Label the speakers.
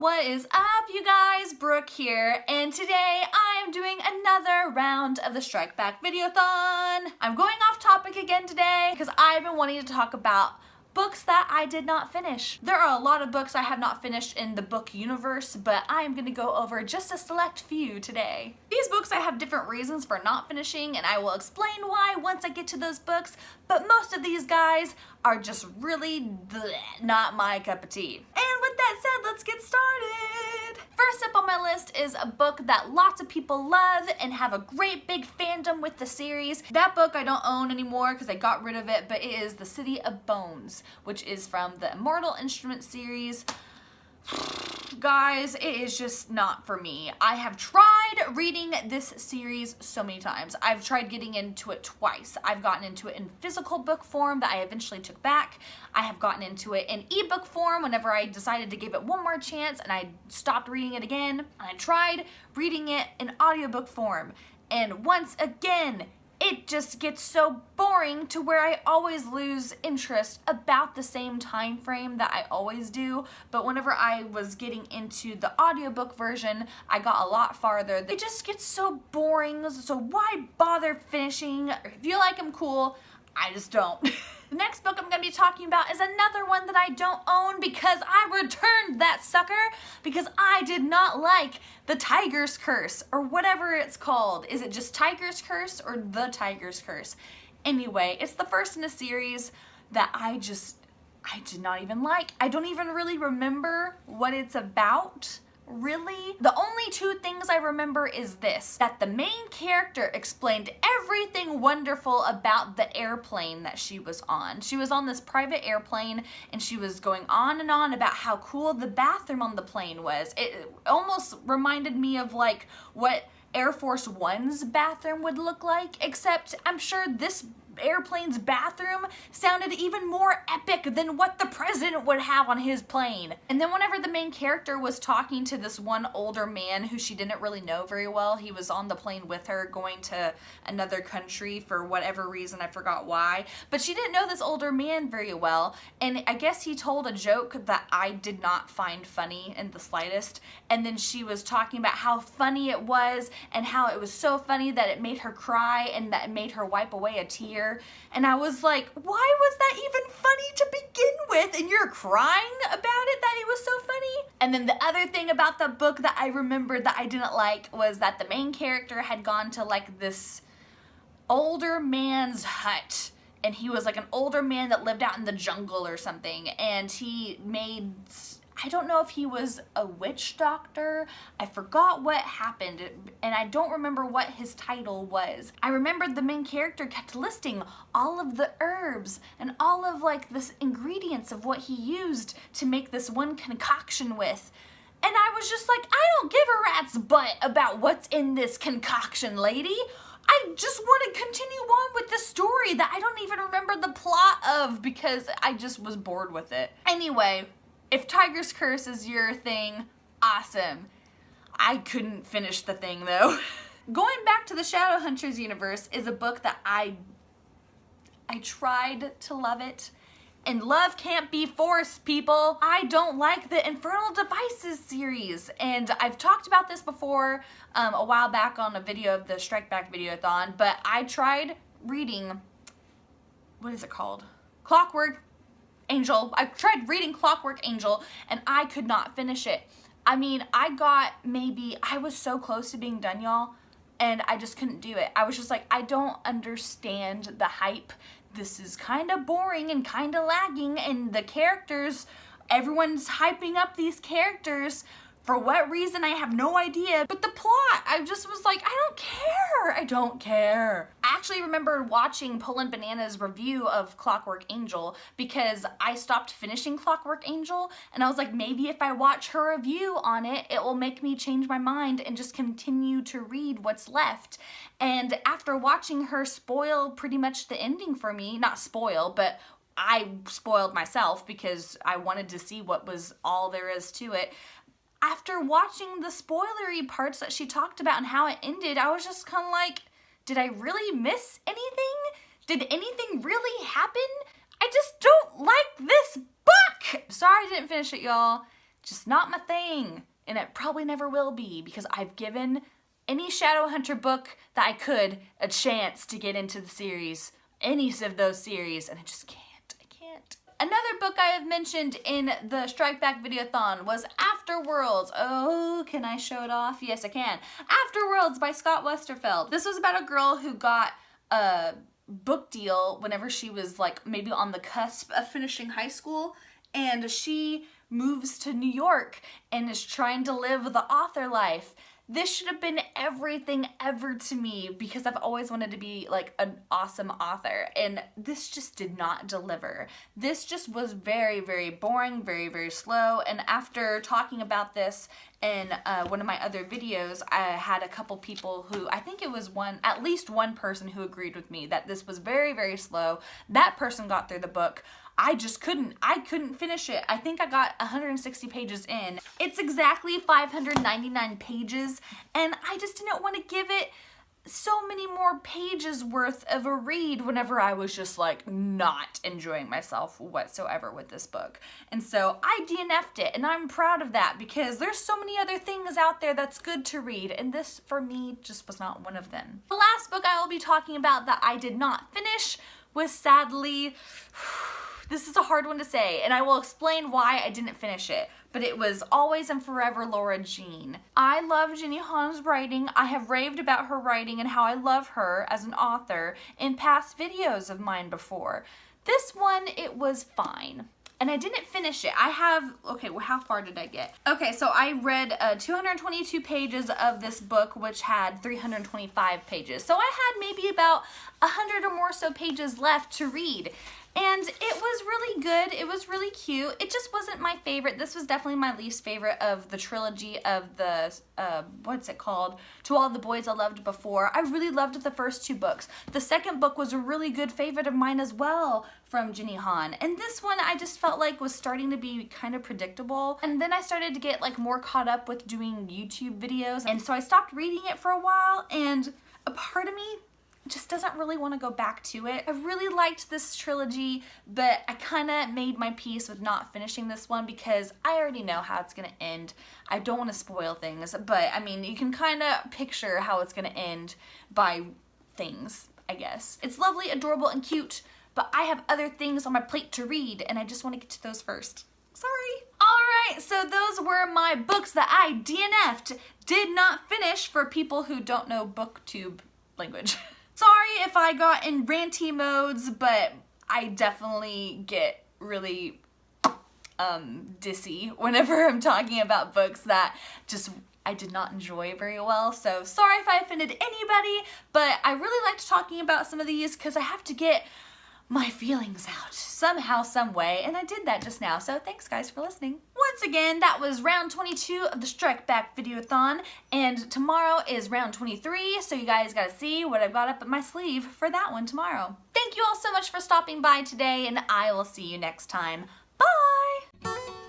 Speaker 1: What is up, you guys? Brooke here, and today I am doing another round of the Strike Back Videoathon. I'm going off topic again today because I've been wanting to talk about books that I did not finish. There are a lot of books I have not finished in the book universe, but I am going to go over just a select few today. These books I have different reasons for not finishing, and I will explain why once I get to those books, but most of these guys are just really not my cup of tea. And with that said, let's get started. First up on my list is a book that lots of people love and have a great big fandom with the series. That book I don't own anymore because I got rid of it, but it is The City of Bones, which is from the Immortal Instrument series. Guys, it is just not for me. I have tried reading this series so many times. I've tried getting into it twice. I've gotten into it in physical book form that I eventually took back. I have gotten into it in ebook form whenever I decided to give it one more chance and I stopped reading it again. And I tried reading it in audiobook form. And once again, it just gets so boring to where I always lose interest about the same time frame that I always do. But whenever I was getting into the audiobook version, I got a lot farther. It just gets so boring, so why bother finishing? If you like them, cool. I just don't. The next book I'm going to be talking about is another one that I don't own because I returned that sucker because I did not like The Tiger's Curse or whatever it's called. Is it just Tiger's Curse or The Tiger's Curse? Anyway, it's the first in a series that I did not even like. I don't even really remember what it's about. Really? The only two things I remember is this, that the main character explained everything wonderful about the airplane that she was on. She was on this private airplane and she was going on and on about how cool the bathroom on the plane was. It almost reminded me of like what Air Force One's bathroom would look like, except I'm sure this airplane's bathroom sounded even more epic than what the president would have on his plane. And then whenever the main character was talking to this one older man who she didn't really know very well, he was on the plane with her going to another country for whatever reason, I forgot why, but she didn't know this older man very well, and I guess he told a joke that I did not find funny in the slightest, and then she was talking about how funny it was and how it was so funny that it made her cry and that it made her wipe away a tear. And I was like, why was that even funny to begin with? And you're crying about it, that it was so funny? And then the other thing about the book that I remembered that I didn't like was that the main character had gone to like this older man's hut. And he was like an older man that lived out in the jungle or something. And he made, I don't know if he was a witch doctor. I forgot what happened, and I don't remember what his title was. I remembered the main character kept listing all of the herbs and all of like this ingredients of what he used to make this one concoction with. And I was just like, I don't give a rat's butt about what's in this concoction, lady. I just want to continue on with the story that I don't even remember the plot of because I just was bored with it. Anyway, if Tiger's Curse is your thing, awesome. I couldn't finish the thing though. Going back to the Shadowhunters universe is a book that I tried to love it, and love can't be forced, people. I don't like the Infernal Devices series, and I've talked about this before a while back on a video of the Strike Back Videoathon, but I tried reading, what is it called? Clockwork Angel. I tried reading Clockwork Angel and I could not finish it. I mean, I was so close to being done, y'all, and I just couldn't do it. I was just like, I don't understand the hype. This is kind of boring and kind of lagging, and the characters, everyone's hyping up these characters. For what reason, I have no idea. But the plot, I just was like, I don't care. I don't care. I actually remember watching Pullin' Banana's review of Clockwork Angel because I stopped finishing Clockwork Angel, and I was like, maybe if I watch her review on it, it will make me change my mind and just continue to read what's left. And after watching her spoil pretty much the ending for me, not spoil, but I spoiled myself because I wanted to see what was all there is to it. After watching the spoilery parts that she talked about and how it ended, I was just kind of like, did I really miss anything? Did anything really happen? I just don't like this book! Sorry I didn't finish it, y'all. just not my thing. And it probably never will be, because I've given any Shadowhunter book that I could a chance to get into the series, any of those series, and I just can't. Another book I have mentioned in the Strike Back Videoathon was Afterworlds. Oh, can I show it off? Yes, I can. Afterworlds by Scott Westerfeld. This was about a girl who got a book deal whenever she was like maybe on the cusp of finishing high school, and she moves to New York and is trying to live the author life. This should have been everything ever to me, because I've always wanted to be like an awesome author, and this just did not deliver. This just was very, very boring, very, very slow, and after talking about this in one of my other videos, I had a couple people who, I think it was at least one person who agreed with me that this was very, very slow. That person got through the book. I couldn't finish it. I think I got 160 pages in. It's exactly 599 pages, and I just didn't want to give it so many more pages worth of a read whenever I was just like not enjoying myself whatsoever with this book. And so I DNF'd it, and I'm proud of that, because there's so many other things out there that's good to read, and this for me just was not one of them. The last book I will be talking about that I did not finish was sadly, this is a hard one to say, and I will explain why I didn't finish it, but it was Always and Forever Laura Jean. I love Jenny Han's writing. I have raved about her writing and how I love her as an author in past videos of mine before. This one, it was fine. And I didn't finish it. Okay, well, how far did I get? Okay, so I read 222 pages of this book, which had 325 pages. So I had maybe about 100 or more so pages left to read. And it was really good. It was really cute. It just wasn't my favorite. This was definitely my least favorite of the trilogy of the, what's it called? To All the Boys I Loved Before. I really loved the first two books. The second book was a really good favorite of mine as well from Jenny Han. And this one I just felt like was starting to be kind of predictable. And then I started to get like more caught up with doing YouTube videos. And so I stopped reading it for a while, and a part of me just doesn't really want to go back to it. I really liked this trilogy, but I kind of made my peace with not finishing this one because I already know how it's going to end. I don't want to spoil things, but I mean, you can kind of picture how it's going to end by things, I guess. It's lovely, adorable, and cute, but I have other things on my plate to read, and I just want to get to those first. Sorry. Alright, so those were my books that I DNF'd, did not finish, for people who don't know booktube language. Sorry if I got in ranty modes, but I definitely get really dissy whenever I'm talking about books that just I did not enjoy very well. So sorry if I offended anybody, but I really liked talking about some of these because I have to get my feelings out somehow, some way, and I did that just now, so thanks guys for listening. Once again, that was round 22 of the Strike Back Videoathon, and tomorrow is round 23, so you guys gotta see what I've got up my sleeve for that one tomorrow. Thank you all so much for stopping by today, and I will see you next time. Bye!